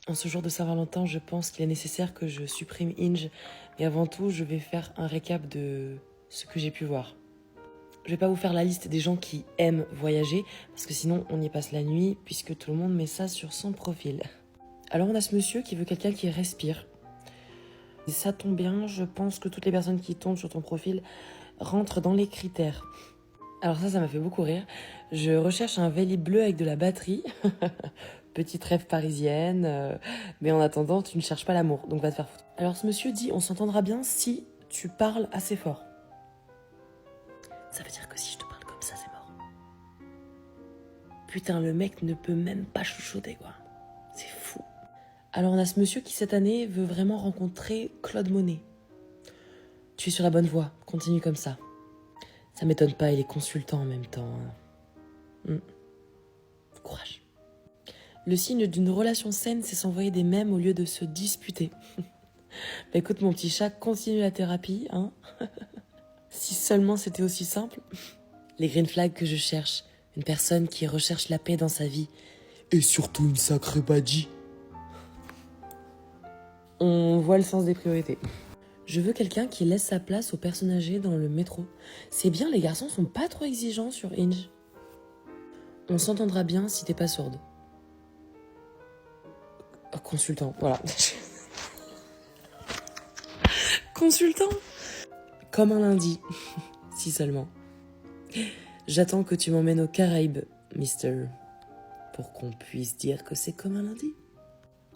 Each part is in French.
En ce jour de Saint-Valentin, je pense qu'il est nécessaire que je supprime Hinge. Mais avant tout, je vais faire un récap de ce que j'ai pu voir. Je vais pas vous faire la liste des gens qui aiment voyager, parce que sinon on y passe la nuit, puisque tout le monde met ça sur son profil. Alors on a ce monsieur qui veut quelqu'un qui respire. Et ça tombe bien, je pense que toutes les personnes qui tombent sur ton profil rentrent dans les critères. Alors ça m'a fait beaucoup rire. Je recherche un Vélib bleu avec de la batterie. Petite rêve parisienne. Mais en attendant, tu ne cherches pas l'amour, donc va te faire foutre. Alors ce monsieur dit, on s'entendra bien si tu parles assez fort. Ça veut dire que si je te parle comme ça, c'est mort. Putain, le mec ne peut même pas chuchoter, quoi. C'est fou. Alors on a ce monsieur qui cette année veut vraiment rencontrer Claude Monet. Tu es sur la bonne voie, continue comme ça. Ça m'étonne pas, il est consultant en même temps. Courage. Le signe d'une relation saine, c'est s'envoyer des mèmes au lieu de se disputer. Bah écoute mon petit chat, continue la thérapie, hein. Si seulement c'était aussi simple. Les green flags que je cherche, une personne qui recherche la paix dans sa vie. Et surtout une sacrée badgie. On voit le sens des priorités. Je veux quelqu'un qui laisse sa place aux personnes âgées dans le métro. C'est bien, les garçons sont pas trop exigeants sur Hinge. On s'entendra bien si t'es pas sourde. Oh, consultant, voilà. Consultant. Comme un lundi, si seulement. J'attends que tu m'emmènes aux Caraïbes, mister, pour qu'on puisse dire que c'est comme un lundi.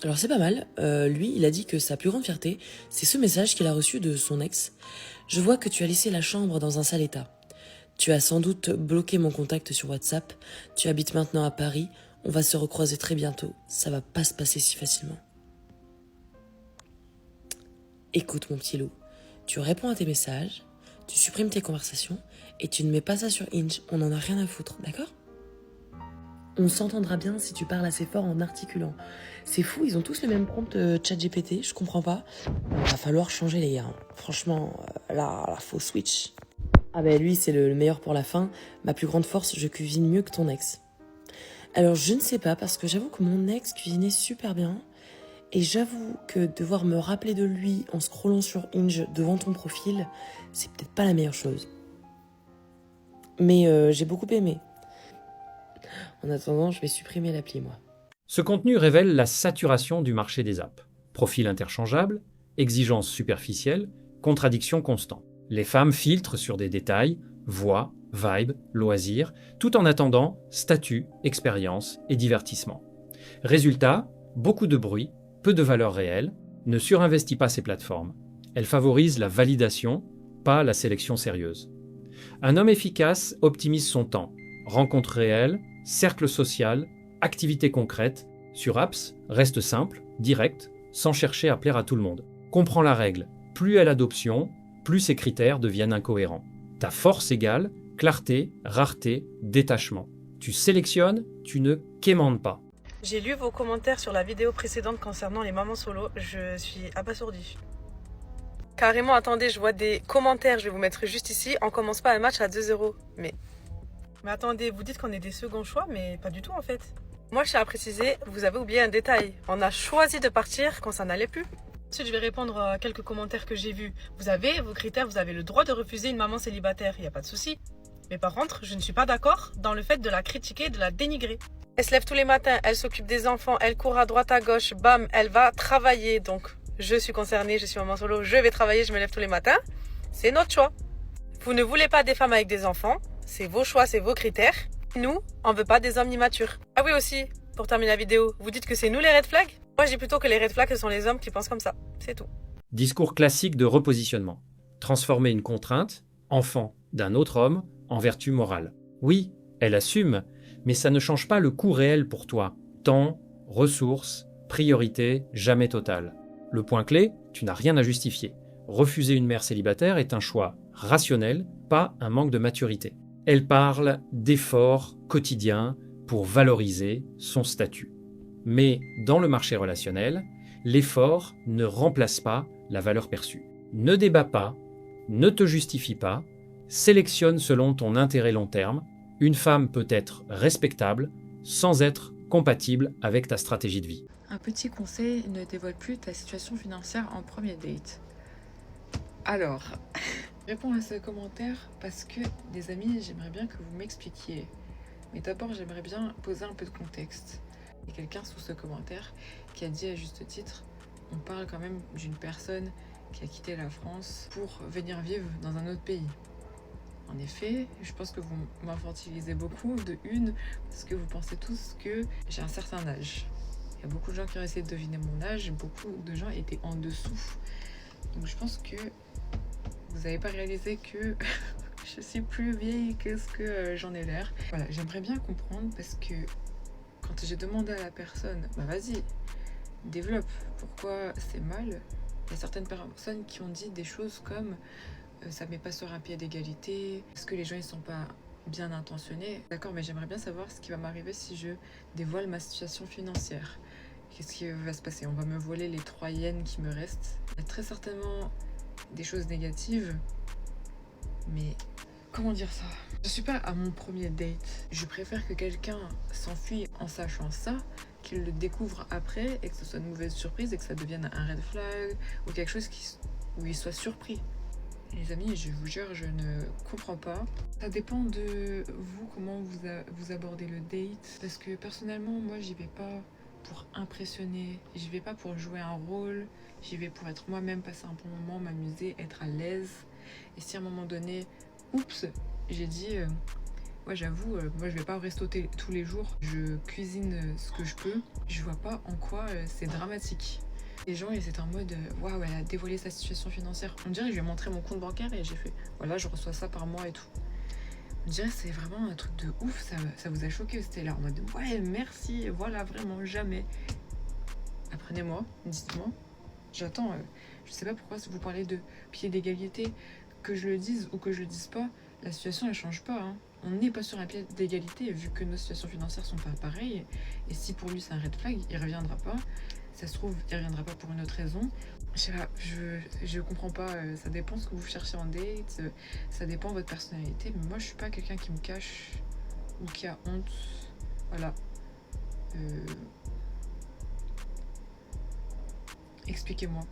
Alors c'est pas mal, lui il a dit que sa plus grande fierté, c'est ce message qu'il a reçu de son ex. Je vois que tu as laissé la chambre dans un sale état. Tu as sans doute bloqué mon contact sur WhatsApp, tu habites maintenant à Paris, on va se recroiser très bientôt, ça va pas se passer si facilement. Écoute mon petit loup, tu réponds à tes messages, tu supprimes tes conversations et tu ne mets pas ça sur Hinge, on en a rien à foutre, d'accord ? On s'entendra bien si tu parles assez fort en articulant. C'est fou, ils ont tous le même prompt ChatGPT, je comprends pas. Il va falloir changer les gars. Franchement, là, faut switch. Ah ben lui, c'est le meilleur pour la fin. Ma plus grande force, je cuisine mieux que ton ex. Alors je ne sais pas, parce que j'avoue que mon ex cuisinait super bien. Et j'avoue que devoir me rappeler de lui en scrollant sur Hinge devant ton profil, c'est peut-être pas la meilleure chose. Mais j'ai beaucoup aimé. En attendant, je vais supprimer l'appli, moi. Ce contenu révèle la saturation du marché des apps. Profil interchangeable, exigences superficielles, contradictions constantes. Les femmes filtrent sur des détails, voix, vibe, loisirs, tout en attendant statut, expérience et divertissement. Résultat, beaucoup de bruit, peu de valeur réelle, ne surinvestit pas ces plateformes. Elle favorise la validation, pas la sélection sérieuse. Un homme efficace optimise son temps, rencontre réelle, cercle social, activité concrète, sur apps, reste simple, direct, sans chercher à plaire à tout le monde. Comprends la règle, plus elle a d'options, plus ses critères deviennent incohérents. Ta force égale clarté, rareté, détachement. Tu sélectionnes, tu ne quémandes pas. J'ai lu vos commentaires sur la vidéo précédente concernant les mamans solo, je suis abasourdie. Carrément, attendez, je vois des commentaires, je vais vous mettre juste ici, on commence pas un match à 2 €. Mais attendez, vous dites qu'on est des seconds choix, mais pas du tout en fait. Moi je tiens à préciser, vous avez oublié un détail, on a choisi de partir quand ça n'allait plus. Ensuite je vais répondre à quelques commentaires que j'ai vus. Vous avez vos critères, vous avez le droit de refuser une maman célibataire, il n'y a pas de souci. Mais par contre, je ne suis pas d'accord dans le fait de la critiquer et de la dénigrer. Elle se lève tous les matins, elle s'occupe des enfants, elle court à droite à gauche, bam, elle va travailler. Donc je suis concernée, je suis maman solo, je vais travailler, je me lève tous les matins. C'est notre choix. Vous ne voulez pas des femmes avec des enfants, c'est vos choix, c'est vos critères. Nous, on veut pas des hommes immatures. Ah oui aussi, pour terminer la vidéo, vous dites que c'est nous les red flags ? Moi je dis plutôt que les red flags ce sont les hommes qui pensent comme ça, c'est tout. Discours classique de repositionnement. Transformer une contrainte, enfant d'un autre homme, en vertu morale. Oui, elle assume, mais ça ne change pas le coût réel pour toi. Temps, ressources, priorité, jamais totale. Le point clé, tu n'as rien à justifier. Refuser une mère célibataire est un choix rationnel, pas un manque de maturité. Elle parle d'efforts quotidiens pour valoriser son statut. Mais dans le marché relationnel, l'effort ne remplace pas la valeur perçue. Ne débat pas, ne te justifie pas, sélectionne selon ton intérêt long terme. Une femme peut être respectable sans être compatible avec ta stratégie de vie. Un petit conseil, ne dévoile plus ta situation financière en premier date. Alors, je réponds à ce commentaire parce que, des amis, j'aimerais bien que vous m'expliquiez. Mais d'abord, j'aimerais bien poser un peu de contexte. Il y a quelqu'un sous ce commentaire qui a dit à juste titre, on parle quand même d'une personne qui a quitté la France pour venir vivre dans un autre pays. En effet, je pense que vous m'infantilisez beaucoup, de une, parce que vous pensez tous que j'ai un certain âge. Il y a beaucoup de gens qui ont essayé de deviner mon âge, beaucoup de gens étaient en dessous. Donc je pense que vous n'avez pas réalisé que je suis plus vieille que ce que j'en ai l'air. Voilà, j'aimerais bien comprendre parce que quand j'ai demandé à la personne, bah vas-y, développe, pourquoi c'est mal, il y a certaines personnes qui ont dit des choses comme ça ne met pas sur un pied d'égalité, est-ce que les gens ils sont pas bien intentionnés? D'accord, mais j'aimerais bien savoir ce qui va m'arriver si je dévoile ma situation financière. Qu'est-ce qui va se passer? On va me voler les 3 yens qui me restent. Il y a très certainement des choses négatives, mais comment dire ça? Je suis pas à mon premier date. Je préfère que quelqu'un s'enfuit en sachant ça, qu'il le découvre après et que ce soit une mauvaise surprise et que ça devienne un red flag ou quelque chose où il soit surpris. Les amis, je vous jure, je ne comprends pas. Ça dépend de vous, comment vous abordez le date. Parce que personnellement, moi, j'y vais pas pour impressionner. J'y vais pas pour jouer un rôle. J'y vais pour être moi-même, passer un bon moment, m'amuser, être à l'aise. Et si à un moment donné, oups, j'ai dit, ouais, j'avoue, moi, je vais pas au resto tous les jours. Je cuisine ce que je peux. Je vois pas en quoi c'est dramatique. Les gens, ils étaient en mode waouh, elle a dévoilé sa situation financière. On dirait que je lui ai montré mon compte bancaire et j'ai fait voilà, je reçois ça par mois et tout. On dirait que c'est vraiment un truc de ouf, ça vous a choqué. C'était là en mode ouais, merci, voilà, vraiment jamais. Apprenez-moi, dites-moi. J'attends, je sais pas pourquoi vous parlez de pied d'égalité. Que je le dise ou que je le dise pas, la situation elle change pas. Hein. On n'est pas sur un pied d'égalité vu que nos situations financières sont pas pareilles. Et si pour lui c'est un red flag, il reviendra pas. Ça se trouve, il reviendra pas pour une autre raison. Je sais pas, je comprends pas. Ça dépend ce que vous cherchez en date. Ça dépend de votre personnalité. Mais moi, je suis pas quelqu'un qui me cache ou qui a honte. Voilà. Expliquez-moi.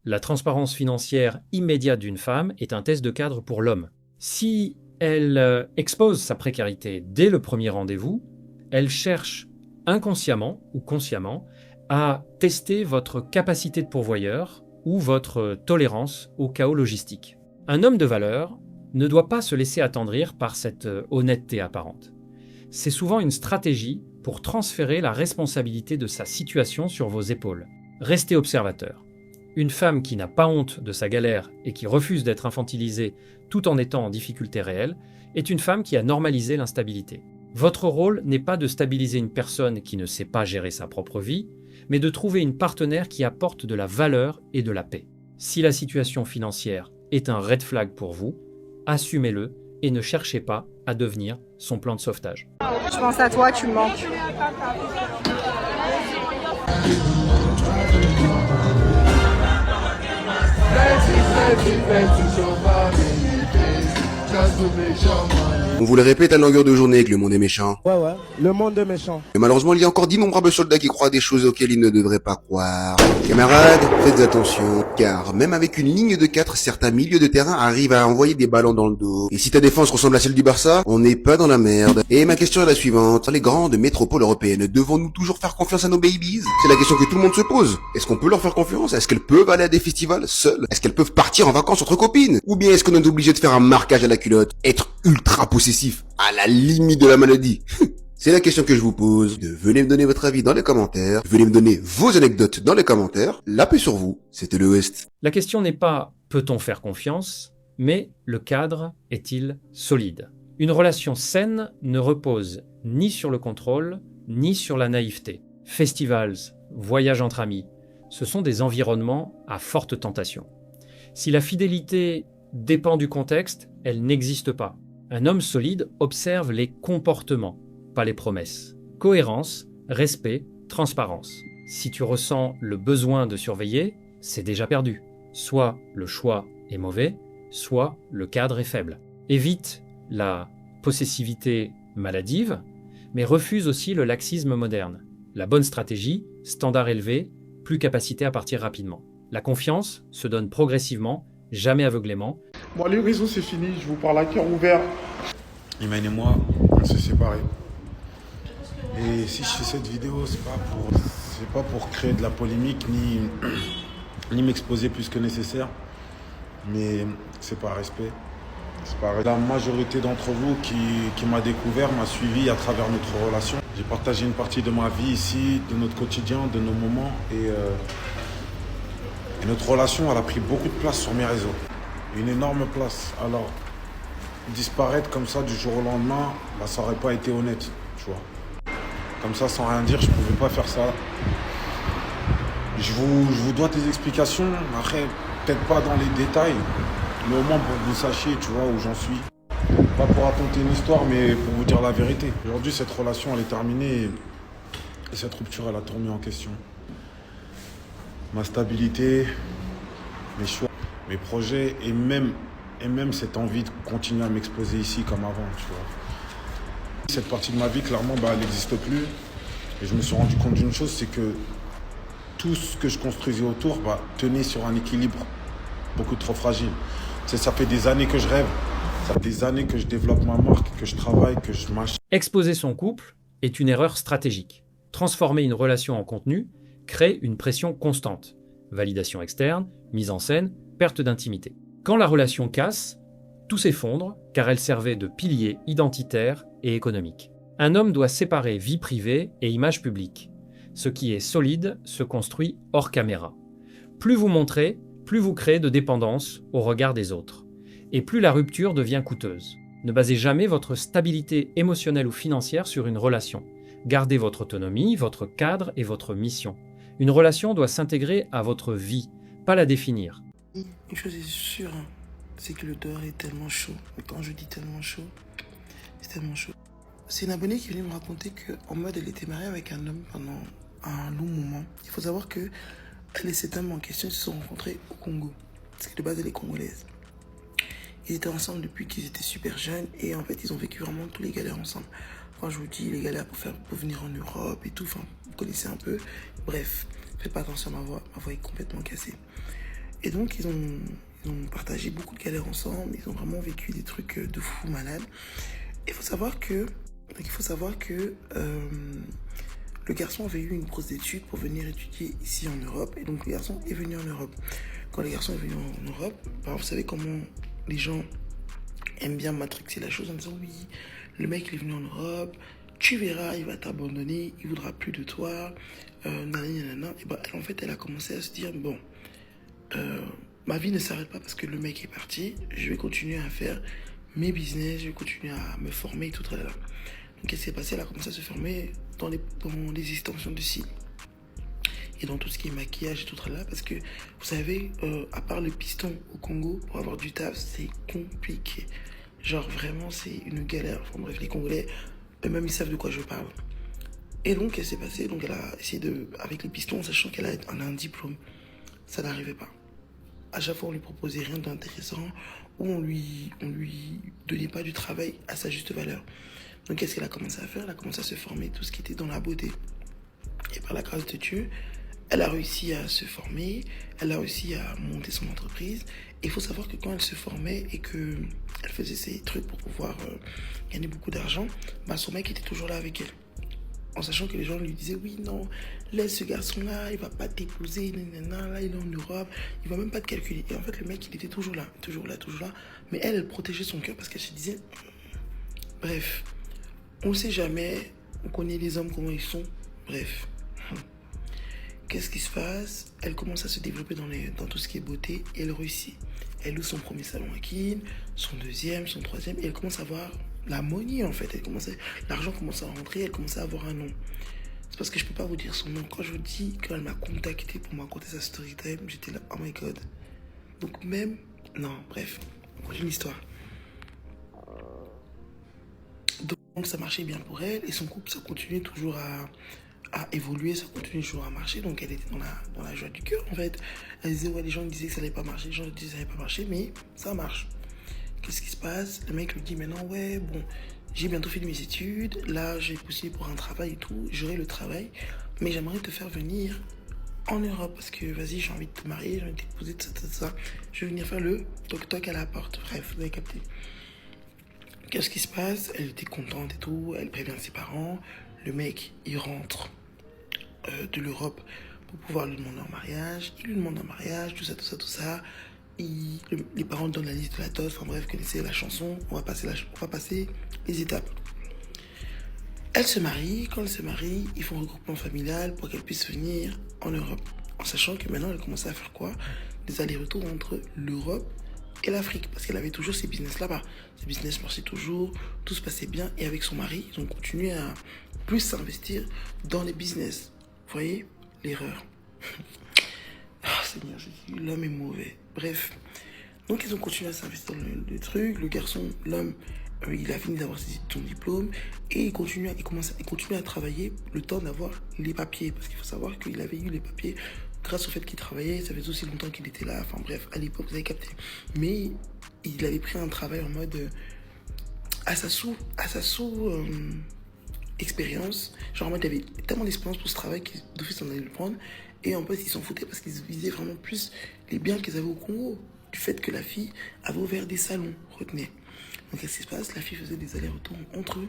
La transparence financière immédiate d'une femme est un test de cadre pour l'homme. Si elle expose sa précarité dès le premier rendez-vous, elle cherche inconsciemment ou consciemment à tester votre capacité de pourvoyeur ou votre tolérance au chaos logistique. Un homme de valeur ne doit pas se laisser attendrir par cette honnêteté apparente. C'est souvent une stratégie pour transférer la responsabilité de sa situation sur vos épaules. Restez observateur. Une femme qui n'a pas honte de sa galère et qui refuse d'être infantilisée tout en étant en difficulté réelle est une femme qui a normalisé l'instabilité. Votre rôle n'est pas de stabiliser une personne qui ne sait pas gérer sa propre vie, mais de trouver une partenaire qui apporte de la valeur et de la paix. Si la situation financière est un red flag pour vous, assumez-le et ne cherchez pas à devenir son plan de sauvetage. Je pense à toi, tu me manques. On vous le répète à longueur de journée que le monde est méchant. Ouais, le monde est méchant. Mais malheureusement, il y a encore d'innombrables soldats qui croient des choses auxquelles ils ne devraient pas croire. Camarades, faites attention, car même avec une ligne de 4, certains milieux de terrain arrivent à envoyer des ballons dans le dos. Et si ta défense ressemble à celle du Barça, on n'est pas dans la merde. Et ma question est la suivante. Dans les grandes métropoles européennes, devons-nous toujours faire confiance à nos babies? C'est la question que tout le monde se pose. Est-ce qu'on peut leur faire confiance? Est-ce qu'elles peuvent aller à des festivals seules? Est-ce qu'elles peuvent partir en vacances entre copines? Ou bien est-ce qu'on est obligé de faire un marquage à la culotte? Être ultra possessif, à la limite de la maladie. C'est la question que je vous pose. Venez me donner votre avis dans les commentaires. Venez me donner vos anecdotes dans les commentaires. La paix sur vous. C'était le West. La question n'est pas peut-on faire confiance, mais le cadre est-il solide? Une relation saine ne repose ni sur le contrôle, ni sur la naïveté. Festivals, voyages entre amis, ce sont des environnements à forte tentation. Si la fidélité dépend du contexte, elle n'existe pas. Un homme solide observe les comportements, pas les promesses. Cohérence, respect, transparence. Si tu ressens le besoin de surveiller, c'est déjà perdu. Soit le choix est mauvais, soit le cadre est faible. Évite la possessivité maladive, mais refuse aussi le laxisme moderne. La bonne stratégie, standard élevé, plus capacité à partir rapidement. La confiance se donne progressivement, jamais aveuglément. Bon, les réseaux, c'est fini. Je vous parle à cœur ouvert. Iman et moi, on s'est séparés. Et si je fais cette vidéo, c'est pas pour créer de la polémique ni m'exposer plus que nécessaire. Mais c'est par respect. La majorité d'entre vous qui m'a découvert, m'a suivi à travers notre relation. J'ai partagé une partie de ma vie ici, de notre quotidien, de nos moments. Et notre relation, elle a pris beaucoup de place sur mes réseaux. Une énorme place. Alors, disparaître comme ça du jour au lendemain, ça n'aurait pas été honnête, tu vois. Comme ça, sans rien dire, je ne pouvais pas faire ça. Je vous dois des explications. Après, peut-être pas dans les détails, mais au moins pour que vous sachiez, tu vois, où j'en suis. Pas pour raconter une histoire, mais pour vous dire la vérité. Aujourd'hui, cette relation, elle est terminée et cette rupture, elle a tout remis en question. Ma stabilité, mes choix, mes projets et même cette envie de continuer à m'exposer ici comme avant, tu vois. Cette partie de ma vie, clairement, elle n'existe plus. Et je me suis rendu compte d'une chose, c'est que tout ce que je construisais autour tenait sur un équilibre beaucoup trop fragile. Ça fait des années que je rêve, ça fait des années que je développe ma marque, que je travaille, que je m'achète. Exposer son couple est une erreur stratégique. Transformer une relation en contenu crée une pression constante. Validation externe, mise en scène, perte d'intimité. Quand la relation casse, tout s'effondre car elle servait de pilier identitaire et économique. Un homme doit séparer vie privée et image publique. Ce qui est solide se construit hors caméra. Plus vous montrez, plus vous créez de dépendance au regard des autres. Et plus la rupture devient coûteuse. Ne basez jamais votre stabilité émotionnelle ou financière sur une relation. Gardez votre autonomie, votre cadre et votre mission. Une relation doit s'intégrer à votre vie, pas la définir. Une chose est sûre, c'est que le dehors est tellement chaud. Et quand je dis tellement chaud, c'est tellement chaud. C'est une abonnée qui venait me raconter qu'en mode elle était mariée avec un homme pendant un long moment. Il faut savoir que elle et cet homme en question se sont rencontrés au Congo. Parce que de base elle est congolaise. Ils étaient ensemble depuis qu'ils étaient super jeunes et en fait ils ont vécu vraiment tous les galères ensemble. Quand je vous dis les galères pour venir en Europe et tout, enfin vous connaissez un peu. Bref, faites pas attention à ma voix est complètement cassée. Et donc ils ont partagé beaucoup de galères ensemble, ils ont vraiment vécu des trucs de fou malades. Il faut savoir que le garçon avait eu une grosse étude pour venir étudier ici en Europe. Et donc le garçon est venu en Europe. Quand le garçon est venu en Europe, vous savez comment les gens aiment bien matrixer la chose en disant oui, le mec il est venu en Europe, tu verras, il va t'abandonner, il voudra plus de toi, nanana. Et elle, en fait, elle a commencé à se dire bon, ma vie ne s'arrête pas parce que le mec est parti, je vais continuer à faire mes business, je vais continuer à me former et tout ça. Donc qu'est-ce qui s'est passé? Elle a commencé à se former dans les extensions de cils et dans tout ce qui est maquillage et tout ça là, parce que vous savez, à part le piston au Congo, pour avoir du taf, c'est compliqué. Genre vraiment, c'est une galère. Enfin bref, les Congolais, eux-mêmes, ils savent de quoi je parle. Et donc, qu'est-ce qui s'est passé? Donc elle a essayé avec le piston, sachant qu'elle a un diplôme. Ça n'arrivait pas. À chaque fois, on lui proposait rien d'intéressant ou on lui donnait pas du travail à sa juste valeur. Donc, qu'est-ce qu'elle a commencé à faire? Elle a commencé à se former tout ce qui était dans la beauté. Et par la grâce de Dieu, elle a réussi à se former, elle a réussi à monter son entreprise. Et il faut savoir que quand elle se formait et qu'elle faisait ses trucs pour pouvoir gagner beaucoup d'argent, son mec était toujours là avec elle. En sachant que les gens lui disaient oui, non, laisse ce garçon-là, il va pas t'épouser, là il est en Europe, il va même pas te calculer. Et en fait, le mec, il était toujours là. Mais elle protégeait son cœur parce qu'elle se disait, bref, on ne sait jamais, on connaît les hommes, comment ils sont, bref. Qu'est-ce qui se passe? Elle commence à se développer dans tout ce qui est beauté et elle réussit. Elle ouvre son premier salon à Kin, son deuxième, son troisième, et elle commence à avoir la money en fait. L'argent commence à rentrer, elle commence à avoir un nom. C'est parce que je peux pas vous dire son nom. Quand je vous dis qu'elle m'a contacté pour me raconter sa story time, j'étais là, oh my god. Donc non, bref, on continue l'histoire. Donc ça marchait bien pour elle et son couple, ça continuait toujours à évoluer, ça continue toujours à marcher. Donc elle était dans la joie du cœur en fait. Elle disait ouais, les gens disaient que ça n'allait pas marcher, les gens disaient que ça n'allait pas marcher, mais ça marche. Qu'est-ce qui se passe? Le mec lui dit maintenant ouais bon, j'ai bientôt fini mes études, là j'ai postulé pour un travail et tout, j'aurai le travail. mais j'aimerais te faire venir en Europe parce que vas-y, j'ai envie de te marier, j'ai envie de t'épouser, tout ça, tout ça. Je vais venir faire le toc-toc à la porte. Bref, vous avez capté. Qu'est-ce qui se passe? Elle était contente et tout, elle prévient ses parents. Le mec, il rentre de l'Europe pour pouvoir lui demander en mariage. Il lui demande en mariage, tout ça, tout ça, tout ça. Les parents donnent la liste de la dot. Enfin bref, vous connaissez la chanson. On va passer les étapes. Elle se marie. Quand elle se marie, ils font un regroupement familial pour qu'elle puisse venir en Europe. En sachant que maintenant, elle commençait à faire quoi? Des allers-retours entre l'Europe et l'Afrique. Parce qu'elle avait toujours ses business là-bas. Ses business marchaient toujours, tout se passait bien. Et avec son mari, ils ont continué à plus s'investir dans les business. Vous voyez l'erreur? Ah, Seigneur Jésus, l'homme est mauvais. Bref. Donc, ils ont continué à s'investir dans le truc. Le garçon, l'homme, il a fini d'avoir son diplôme. Et il continue à travailler le temps d'avoir les papiers. Parce qu'il faut savoir qu'il avait eu les papiers grâce au fait qu'il travaillait. Ça faisait aussi longtemps qu'il était là. Enfin bref, à l'époque, vous avez capté. Mais il avait pris un travail en mode à sa sous expérience. Genre en mode, il avait tellement d'expérience pour ce travail qu'il d'office en allait le prendre. Et en fait, ils s'en foutaient parce qu'ils visaient vraiment plus les biens qu'ils avaient au Congo. Du fait que la fille avait ouvert des salons, retenez. Donc qu'est-ce qui se passe? La fille faisait des allers-retours entre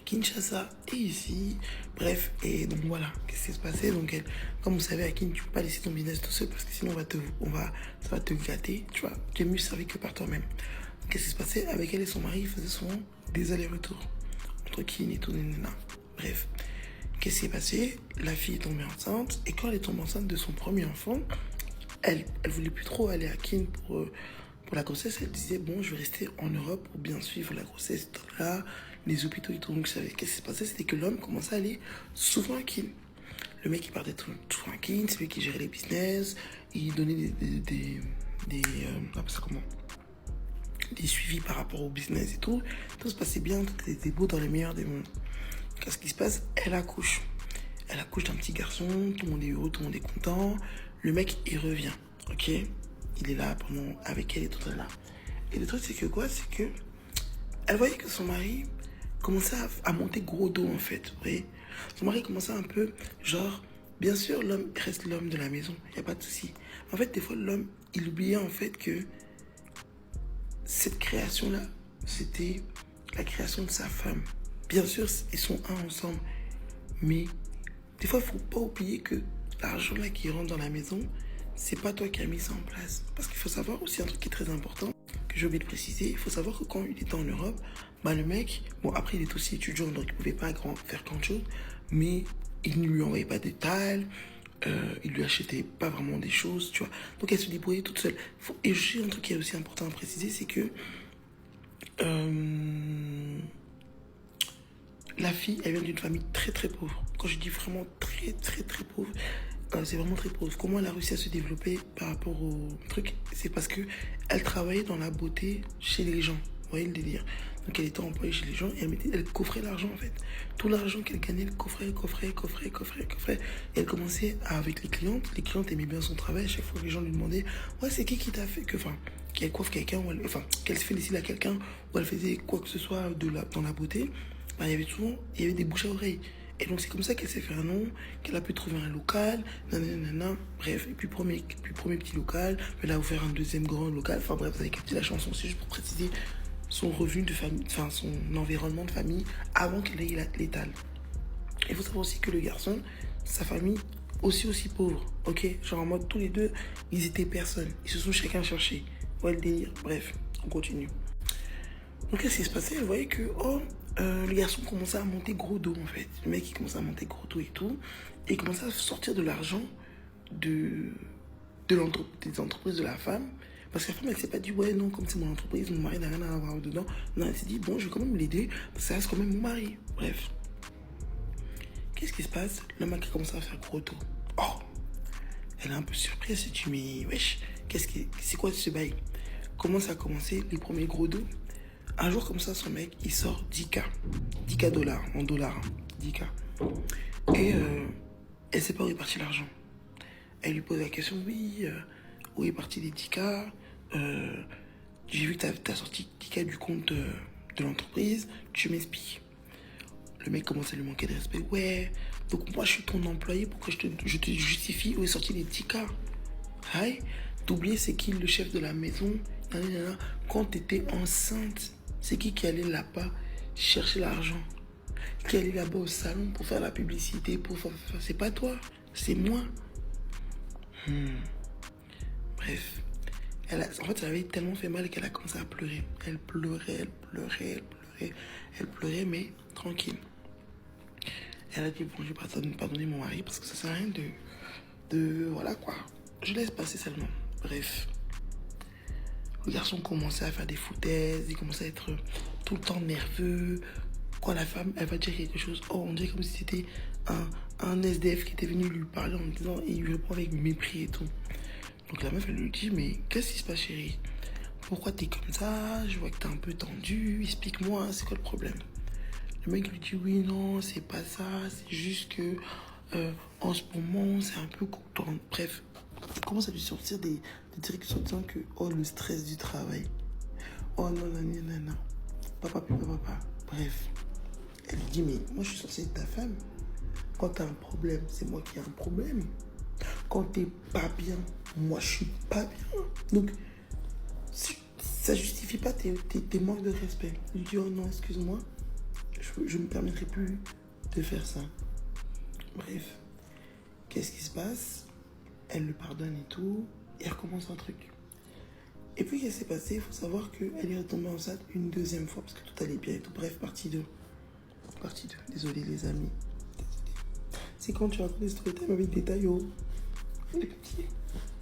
Kinshasa et ici. Bref, et donc voilà, qu'est-ce qui se passait? Donc elle, comme vous savez, à Kin, tu peux pas laisser ton business tout seul parce que sinon ça va te gâter, tu vois. Tu es mieux servi que par toi-même. Donc qu'est-ce qui se passait? Avec elle et son mari, ils faisaient souvent des allers-retours entre Kin et tout, nanana. Bref, qu'est-ce qui s'est passé? La fille est tombée enceinte et quand elle est tombée enceinte de son premier enfant, elle voulait plus trop aller à Kin pour la grossesse. Elle disait bon, je vais rester en Europe pour bien suivre la grossesse, là, les hôpitaux et tout. Donc, qu'est-ce qui se passait? C'était que l'homme commençait à aller souvent à Kin. Le mec, il partait tout à Kin, c'est lui qui gérait les business, il donnait des suivis par rapport au business et tout. Tout se passait bien, tout était beau dans les meilleurs des mondes. Qu'est-ce qui se passe? Elle accouche. Elle accouche d'un petit garçon, tout le monde est heureux, tout le monde est content. Le mec, il revient, ok? Il est là avec elle et tout là. Et le truc, c'est que quoi? C'est que elle voyait que son mari commençait à monter gros dos, en fait. Vous voyez? Son mari commençait un peu, genre, bien sûr, l'homme reste l'homme de la maison, il n'y a pas de souci. En fait, des fois, l'homme, il oubliait en fait que cette création-là, c'était la création de sa femme. Bien sûr, ils sont un ensemble. Mais des fois, il ne faut pas oublier que l'argent là qui rentre dans la maison, c'est pas toi qui as mis ça en place. Parce qu'il faut savoir aussi un truc qui est très important, que j'ai oublié de préciser. Il faut savoir que quand il était en Europe, bah le mec, bon après il est aussi étudiant, donc il pouvait pas faire grand chose, mais il ne lui envoyait pas d'étal, il lui achetait pas vraiment des choses, tu vois. Donc elle se débrouillait toute seule. Et j'ai un truc qui est aussi important à préciser, c'est que la fille, elle vient d'une famille très très pauvre. Quand je dis vraiment très très très pauvre, c'est vraiment très pauvre. Comment elle a réussi à se développer par rapport au truc? C'est parce que elle travaillait dans la beauté chez les gens. Vous voyez le délire? Donc elle était employée chez les gens et elle coffrait l'argent en fait. Tout l'argent qu'elle gagnait, elle coffrait. Et elle commençait avec les clientes. Les clientes aimaient bien son travail. À chaque fois que les gens lui demandaient, ouais, c'est qui t'a fait que, enfin, qu'elle coiffe quelqu'un, qu'elle se félicite à quelqu'un, ou elle faisait quoi que ce soit dans la beauté, bah, il y avait des bouches à oreille. Et donc c'est comme ça qu'elle s'est fait un nom, qu'elle a pu trouver un local, nanana, bref, et puis premier petit local, elle a ouvert un deuxième grand local, enfin bref, vous avez capté la chanson, c'est juste pour préciser son revenu de famille, enfin son environnement de famille avant qu'elle ait l'étal. Il faut savoir aussi que le garçon, sa famille, aussi pauvre, ok? Genre en mode tous les deux, ils étaient personne, ils se sont chacun cherchés. Ouais, le délire, bref, on continue. Donc qu'est-ce qui se passait? Elle voyait que, le garçon commençait à monter gros dos en fait. Le mec il commençait à monter gros dos et tout. Et il commençait à sortir de l'argent des entreprises de la femme. Parce que la femme elle s'est pas dit ouais non comme c'est mon entreprise, mon mari n'a rien à avoir dedans. Non, elle s'est dit bon je vais quand même l'aider parce que ça reste quand même mon mari. Bref. Qu'est-ce qui se passe? Le mec a commencé à faire gros dos. Oh, elle est un peu surprise, elle s'est dit mais wesh, c'est quoi ce bail? Comment ça a commencé les premiers gros dos? Un jour comme ça, son mec, il sort 10K. 10K dollars, en dollars, hein, 10K. Et elle sait pas où est parti l'argent. Elle lui pose la question, oui, où est parti les 10K? J'ai vu que t'as sorti 10K du compte de l'entreprise, tu m'expliques. Le mec commence à lui manquer de respect. Ouais, donc moi je suis ton employé pour que je te justifie où est sorti les petits cas. Aïe, t'oublies c'est qui le chef de la maison. Quand t'étais enceinte, c'est qui allait là-bas chercher l'argent? Qui allait là-bas au salon pour faire la publicité, c'est pas toi, c'est moi. Bref. En fait, ça avait tellement fait mal qu'elle a commencé à pleurer. Elle pleurait, mais tranquille. Elle a dit, bon, je vais pardonner mon mari parce que ça sert à rien voilà quoi. Je laisse passer seulement. Bref. Le garçon commençait à faire des foutaises, il commençait à être tout le temps nerveux. Quand la femme, elle va dire quelque chose, oh, on dirait comme si c'était un SDF qui était venu lui parler en disant, et il lui répond avec mépris et tout. Donc la meuf, elle lui dit, mais qu'est-ce qui se passe, chérie? Pourquoi t'es comme ça? Je vois que t'es un peu tendu, explique-moi, c'est quoi le problème? Le mec lui dit, oui, non, c'est pas ça, c'est juste que en ce moment, c'est un peu content. Bref, il commence à lui sortir des directions disant que, oh, le stress du travail. Oh, non, papa. Bref, elle lui dit, mais moi, je suis censée être ta femme. Quand t'as un problème, c'est moi qui ai un problème. Quand t'es pas bien, moi je suis pas bien. Donc, ça justifie pas tes manques de respect. Il dit, oh non, excuse-moi, je me permettrai plus de faire ça. Bref, qu'est-ce qui se passe? Elle le pardonne et tout, et elle recommence un truc. Et puis, qu'est-ce qui s'est passé? Il faut savoir qu'elle est retombée enceinte une deuxième fois, parce que tout allait bien et tout. Bref, partie 2. Désolé les amis. C'est quand tu racontes des storytime avec des taillots.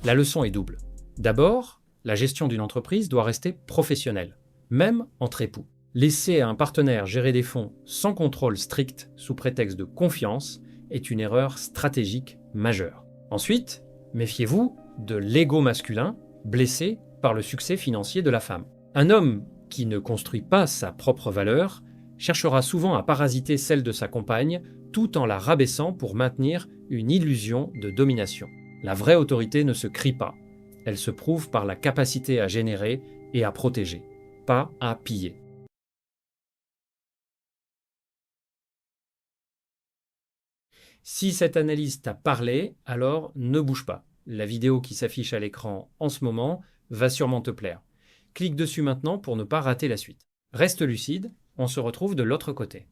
La leçon est double. D'abord, la gestion d'une entreprise doit rester professionnelle, même entre époux. Laisser un partenaire gérer des fonds sans contrôle strict sous prétexte de confiance est une erreur stratégique majeure. Ensuite, méfiez-vous de l'ego masculin blessé par le succès financier de la femme. Un homme qui ne construit pas sa propre valeur cherchera souvent à parasiter celle de sa compagne tout en la rabaissant pour maintenir une illusion de domination. La vraie autorité ne se crie pas. Elle se prouve par la capacité à générer et à protéger, pas à piller. Si cette analyse t'a parlé, alors ne bouge pas. La vidéo qui s'affiche à l'écran en ce moment va sûrement te plaire. Clique dessus maintenant pour ne pas rater la suite. Reste lucide, on se retrouve de l'autre côté.